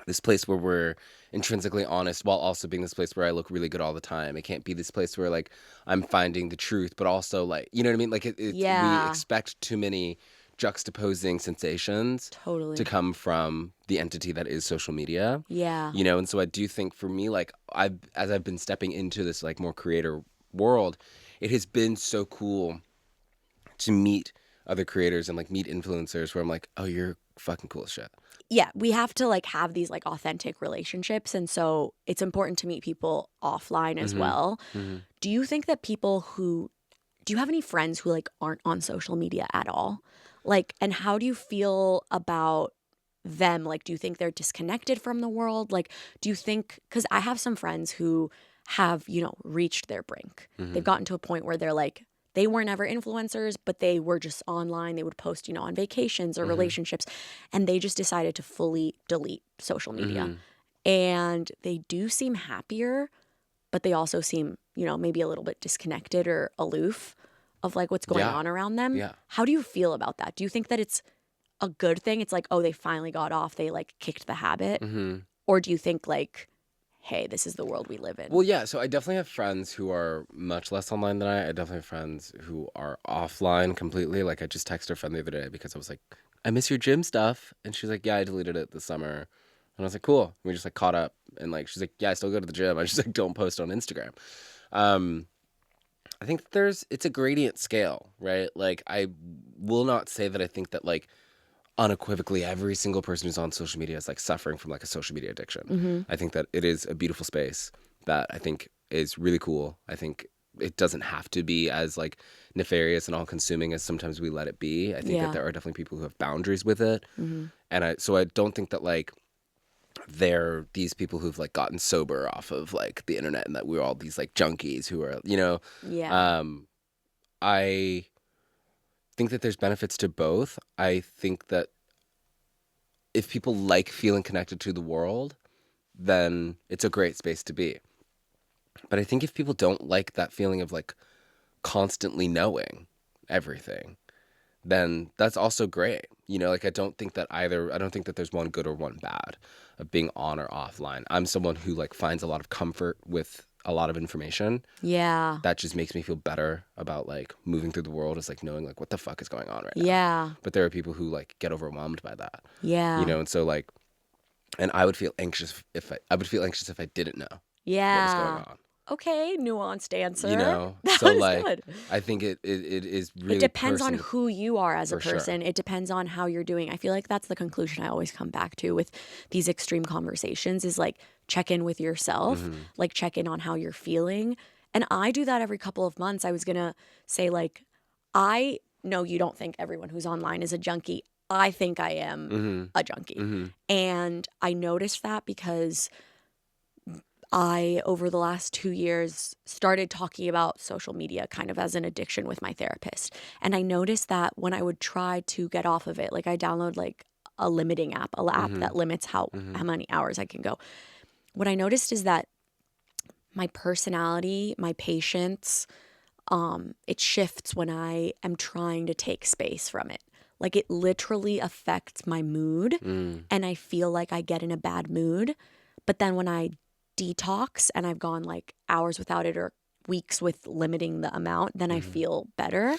this place where we're intrinsically honest while also being this place where I look really good all the time. It can't be this place where like I'm finding the truth, but also like, you know what I mean? Like we expect too many juxtaposing sensations Totally. to come from the entity that is social media. Yeah. You know, and so I do think for me, like as I've been stepping into this like more creator world, it has been so cool to meet other creators and like meet influencers where I'm like, oh, you're fucking cool as shit. Yeah, we have to like have these like authentic relationships, and so it's important to meet people offline as well. Do you think that do you have any friends who like aren't on social media at all? Like, and how do you feel about them? Like, do you think they're disconnected from the world? Like, do you think, because I have some friends who have, reached their brink. They've gotten to a point where they're like, they weren't ever influencers, but they were just online. They would post, on vacations or relationships, and they just decided to fully delete social media. And they do seem happier, but they also seem, maybe a little bit disconnected or aloof of like what's going on around them. Yeah. How do you feel about that? Do you think that it's a good thing? It's like, oh, they finally got off. They like kicked the habit. Or do you think like, hey, this is the world we live in? Well, yeah. So I definitely have friends who are much less online than I definitely have friends who are offline completely. Like I just texted a friend the other day because I was like, I miss your gym stuff. And she's like, yeah, I deleted it this summer. And I was like, cool. And we just like caught up. And like, she's like, yeah, I still go to the gym. I just like don't post on Instagram. I think it's a gradient scale, right? Like I will not say that I think that like unequivocally every single person who's on social media is like suffering from like a social media addiction. I think that it is a beautiful space that I think is really cool. I think it doesn't have to be as like nefarious and all consuming as sometimes we let it be. I think that there are definitely people who have boundaries with it. And so I don't think that like they're these people who've like gotten sober off of like the internet and that we're all these like junkies who are, I think that there's benefits to both. I think that if people like feeling connected to the world, then it's a great space to be. But I think if people don't like that feeling of like constantly knowing everything, then that's also great. Like I don't think that there's one good or one bad of being on or offline. I'm someone who like finds a lot of comfort with a lot of information. Yeah. That just makes me feel better about like moving through the world, is like knowing like what the fuck is going on right now. Yeah. But there are people who like get overwhelmed by that. Yeah. And so like, and I would feel anxious if I didn't know what was going on. Okay, nuanced answer. That So was like good. I think it is really It depends on who you are as a for sure. person. It depends on how you're doing. I feel like that's the conclusion I always come back to with these extreme conversations is like check in with yourself, like check in on how you're feeling. And I do that every couple of months. I was going to say like, I know you don't think everyone who's online is a junkie. I think I am a junkie. And I noticed that because I, over the last 2 years, started talking about social media kind of as an addiction with my therapist. And I noticed that when I would try to get off of it, like I download like a limiting app, that limits how many hours I can go. What I noticed is that my personality, my patience, it shifts when I am trying to take space from it. Like it literally affects my mood and I feel like I get in a bad mood. But then when I detox and I've gone like hours without it or weeks with limiting the amount, then I feel better.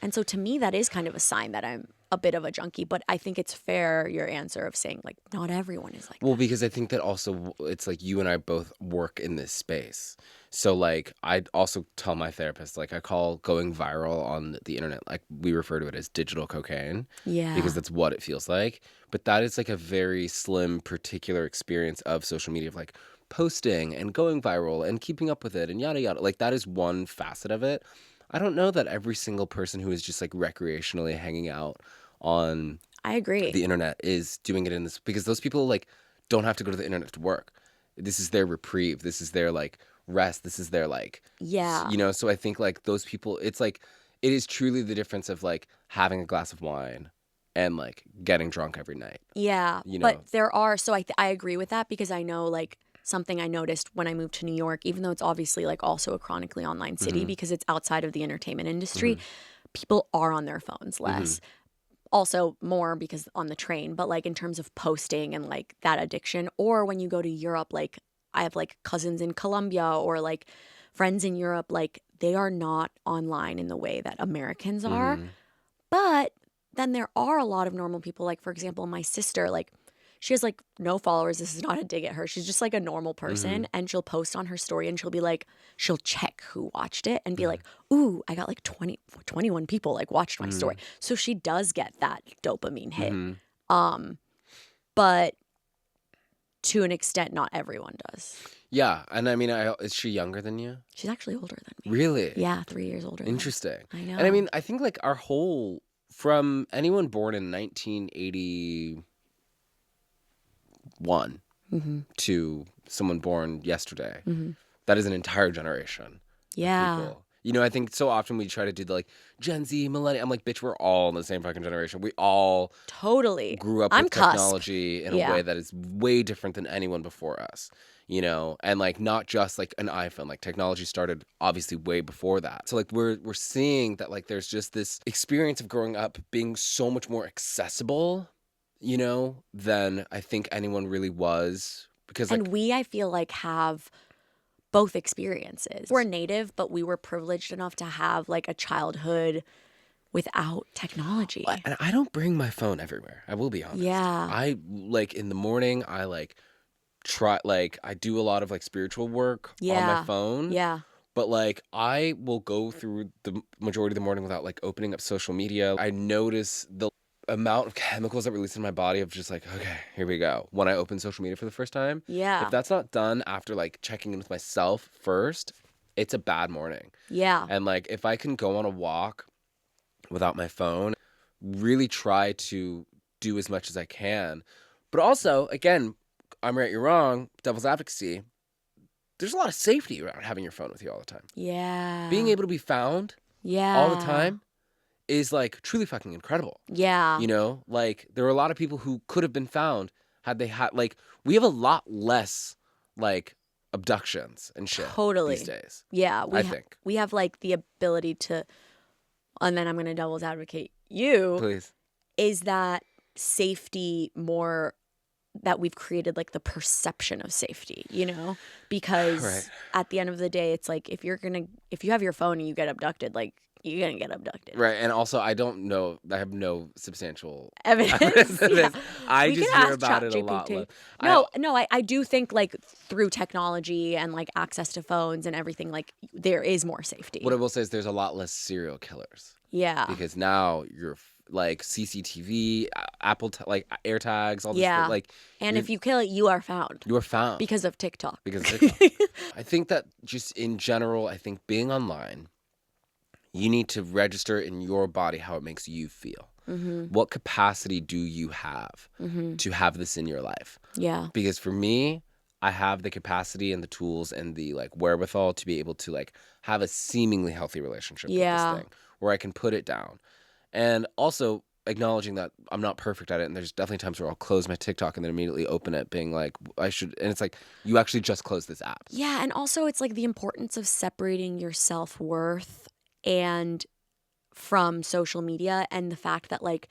And so to me, that is kind of a sign that I'm a bit of a junkie. But I think it's fair, your answer of saying like not everyone is like Well, that. because I think that also it's like you and I both work in this space. So like I'd also tell my therapist, like I call going viral on the internet, like we refer to it as digital cocaine. Yeah. Because that's what it feels like. But that is like a very slim particular experience of social media, of like posting and going viral and keeping up with it and yada yada. Like that is one facet of it. I don't know that every single person who is just like recreationally hanging out on I agree. the internet is doing it in this, because those people like don't have to go to the internet to work. This is their reprieve. This is their like rest. This is their like, Yeah. so I think like those people, it's like, it is truly the difference of like having a glass of wine and like getting drunk every night. Yeah. You know. But there are, so I agree with that because I know like something I noticed when I moved to New York, even though it's obviously like also a chronically online city because it's outside of the entertainment industry, people are on their phones less. Also more because on the train, but like in terms of posting and like that addiction, or when you go to Europe, like I have like cousins in Colombia or like friends in Europe, like they are not online in the way that Americans are. But then there are a lot of normal people, like for example, my sister, like she has like no followers. This is not a dig at her. She's just like a normal person and she'll post on her story and she'll be like, she'll check who watched it and be like, ooh, I got like 21 people like watched my story. So she does get that dopamine hit. But to an extent, not everyone does. Yeah, and I mean, is she younger than you? She's actually older than me. Really? Yeah, 3 years older than me. Interesting. I know. And I mean, I think like our whole, from anyone born in 1981 to someone born yesterday, that is an entire generation. Yeah. People. You know, I think so often we try to do the like Gen Z, millennial. I'm like, bitch, we're all in the same fucking generation. We all Totally grew up I'm with cusp. technology in a way that is way different than anyone before us. You know, and like not just like an iPhone, like technology started obviously way before that. So like we're seeing that like there's just this experience of growing up being so much more accessible, you know, than I think anyone really was. Because like, And I feel like, have both experiences. We're native, but we were privileged enough to have like a childhood without technology. and I don't bring my phone everywhere. I will be honest. Yeah. I like in the morning, I like try, like I do a lot of like spiritual work on my phone. Yeah. But like I will go through the majority of the morning without like opening up social media. I notice the amount of chemicals that release in my body of just like, okay, here we go. When I open social media for the first time. Yeah. If that's not done after like checking in with myself first, it's a bad morning. Yeah. And like if I can go on a walk without my phone, really try to do as much as I can. But also, again, I'm right, you're wrong, devil's advocacy, there's a lot of safety around having your phone with you all the time. Yeah. Being able to be found all the time is like truly fucking incredible. Yeah. You know, like there are a lot of people who could have been found had they had, like, we have a lot less like abductions and shit these days. Yeah. I think. We have like the ability to, and then I'm going to devil's advocate you. Please. Is that safety more that we've created like the perception of safety, you know? Because at the end of the day, it's like if you have your phone and you get abducted, like you're going to get abducted. Right. And also, I don't know, I have no substantial Evidence. of this. Yeah. I We just can hear ask about it a lot. No, I do think like through technology and like access to phones and everything, like there is more safety. What I will say is there's a lot less serial killers. Yeah. Because now you're like CCTV, Apple, like AirTags, all this shit, like. And if you kill it, you are found. You are found. Because of TikTok. Because of TikTok. I think that just in general, I think being online, you need to register in your body how it makes you feel. Mm-hmm. What capacity do you have to have this in your life? Yeah. Because for me, I have the capacity and the tools and the like wherewithal to be able to like have a seemingly healthy relationship with this thing where I can put it down. And also acknowledging that I'm not perfect at it. And there's definitely times where I'll close my TikTok and then immediately open it being like, I should. And it's like, you actually just closed this app. Yeah. And also it's like the importance of separating your self-worth and from social media, and the fact that like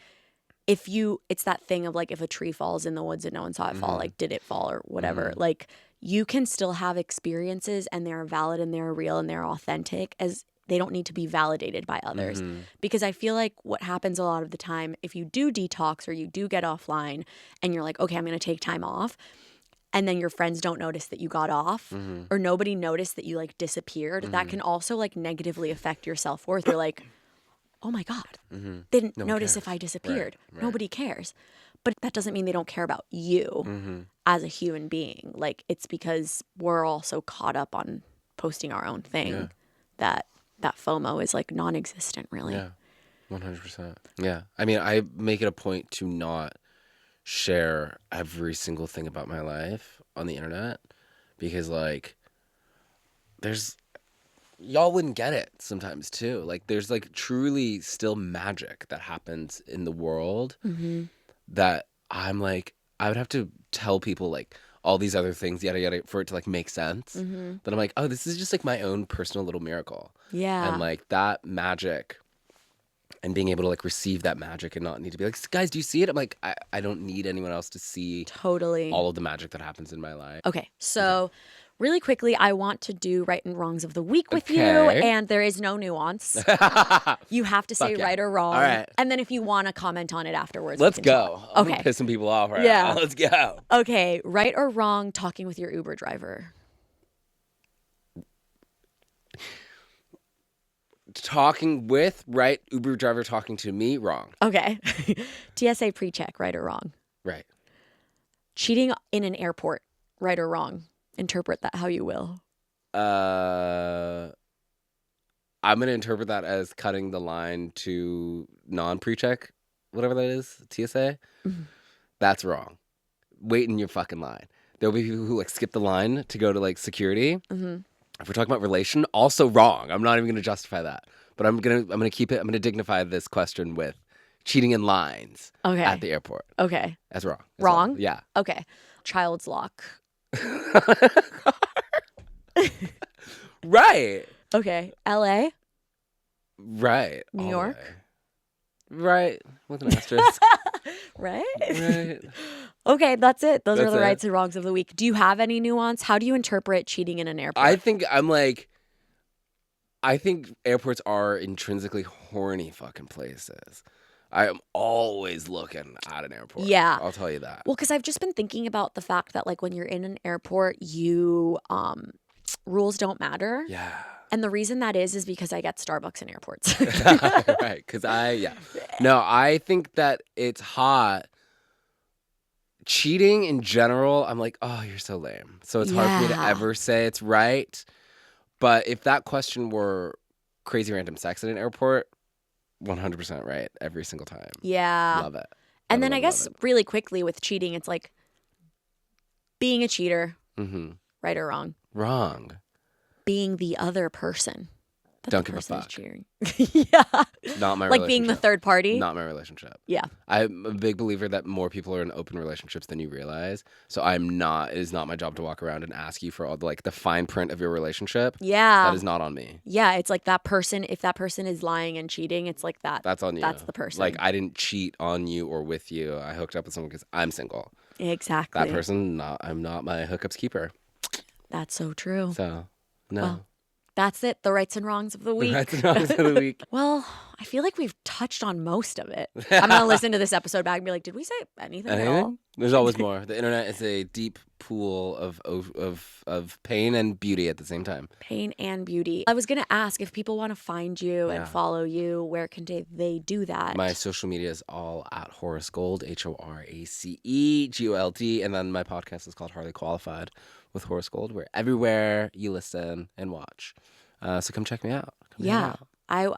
it's that thing of like if a tree falls in the woods and no one saw it fall, like did it fall or whatever, like you can still have experiences and they're valid and they're real and they're authentic, as they don't need to be validated by others. Because I feel like what happens a lot of the time, if you do detox or you do get offline and you're like, okay, I'm going to take time off, and then your friends don't notice that you got off or nobody noticed that you like disappeared, that can also like negatively affect your self-worth. You're like, oh my God, they didn't notice if I disappeared. Right. Nobody cares. But that doesn't mean they don't care about you as a human being. Like it's because we're all so caught up on posting our own thing that FOMO is like non-existent, really. Yeah, 100%. Yeah. I mean, I make it a point to not share every single thing about my life on the internet because like y'all wouldn't get it sometimes too. Like there's like truly still magic that happens in the world that I'm like, I would have to tell people like all these other things, yada yada, for it to like make sense. But I'm like, oh, this is just like my own personal little miracle. Yeah. And like that magic and being able to like receive that magic and not need to be like, guys, do you see it? I'm like, I don't need anyone else to see Totally all of the magic that happens in my life. Okay, so really quickly, I want to do right and wrongs of the week with you, Okay. and there is no nuance. You have to say Fuck yeah. right or wrong. All right. And then if you want to comment on it afterwards, we Let's can go. talk. I'm Okay. pissing people off right Yeah. now. Let's go. Okay, right or wrong talking with your Uber driver? talking with, right? Uber driver talking to me, wrong. Okay. TSA pre-check, right or wrong? Right. Cheating in an airport, right or wrong? Interpret that how you will. I'm going to interpret that as cutting the line to non-pre-check, whatever that is, TSA. Mm-hmm. That's wrong. Wait in your fucking line. There'll be people who like skip the line to go to like security. Mm-hmm. If we're talking about relation, also wrong. I'm not even going to justify that. But I'm gonna keep it. I'm gonna dignify this question with cheating in lines Okay. at the airport. Okay. That's wrong. That's Wrong? wrong. Yeah. Okay. Child's lock. Right. Okay. LA? Right. New All the York? way. Right. With an asterisk. Right? Right. Okay, that's it. Those are That's the it. rights and wrongs of the week. Do you have any nuance? How do you interpret cheating in an airport? I think airports are intrinsically horny fucking places. I am always looking at an airport. Yeah. I'll tell you that. Well, because I've just been thinking about the fact that like when you're in an airport, you rules don't matter. Yeah. And the reason that is because I get Starbucks in airports. Right. Because No, I think that it's hot. Cheating in general, I'm like, oh, you're so lame. So it's hard for me to Yeah. ever say it's right. But if that question were crazy random sex at an airport, 100% right every single time. Yeah. Love it. And Love then it, I love guess it. really quickly with cheating, it's like being a cheater, Mm-hmm. right or wrong. Wrong. Being the other person. That Don't the give a person is fuck. cheating. Yeah. Not my Like being the relationship. third party. Not my relationship. Yeah. I'm a big believer that more people are in open relationships than you realize. So it is not my job to walk around and ask you for all the fine print of your relationship. Yeah. That is not on me. Yeah. It's like that person, if that person is lying and cheating, it's like that. That's on you. That's the person. Like, I didn't cheat on you or with you. I hooked up with someone because I'm single. Exactly. That person, I'm not my hookups keeper. That's so true. So, no. Well, that's it. The rights and wrongs of the week. That's the wrongs of the week. Well, I feel like we've touched on most of it. I'm going to listen to this episode back and be like, did we say anything at all? Anything? There's always more. The internet is a deep pool of pain and beauty at the same time. Pain and beauty. I was going to ask if people want to find you and Yeah. follow you, where can they do that? My social media is all at Horace Gold, HoraceGold, and then my podcast is called Hardly Qualified with Horace Gold. We're everywhere you listen and watch. So come check me out. Come hang Yeah. out.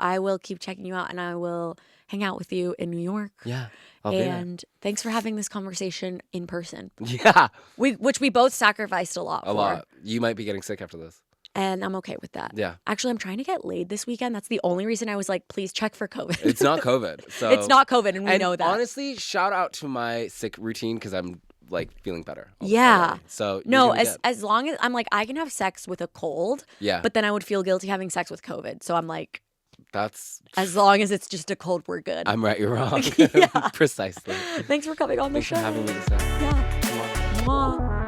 I will keep checking you out and I will hang out with you in New York. Yeah. I'll be there. And thanks for having this conversation in person. Yeah. Which we both sacrificed a lot A for. lot. You might be getting sick after this. And I'm okay with that. Yeah. Actually, I'm trying to get laid this weekend. That's the only reason I was like, please check for COVID. It's not COVID. So It's not COVID, and we know that. Honestly, shout out to my sick routine because I'm like feeling better. Yeah. already. So No, you're gonna as long as I'm like, I can have sex with a cold, yeah, but then I would feel guilty having sex with COVID. So I'm like, that's as long as it's just a cold, we're good. I'm right. You're wrong. Yeah. Precisely. Thanks for coming on the Thanks show. for having me this time. Yeah. Mwah. Mwah.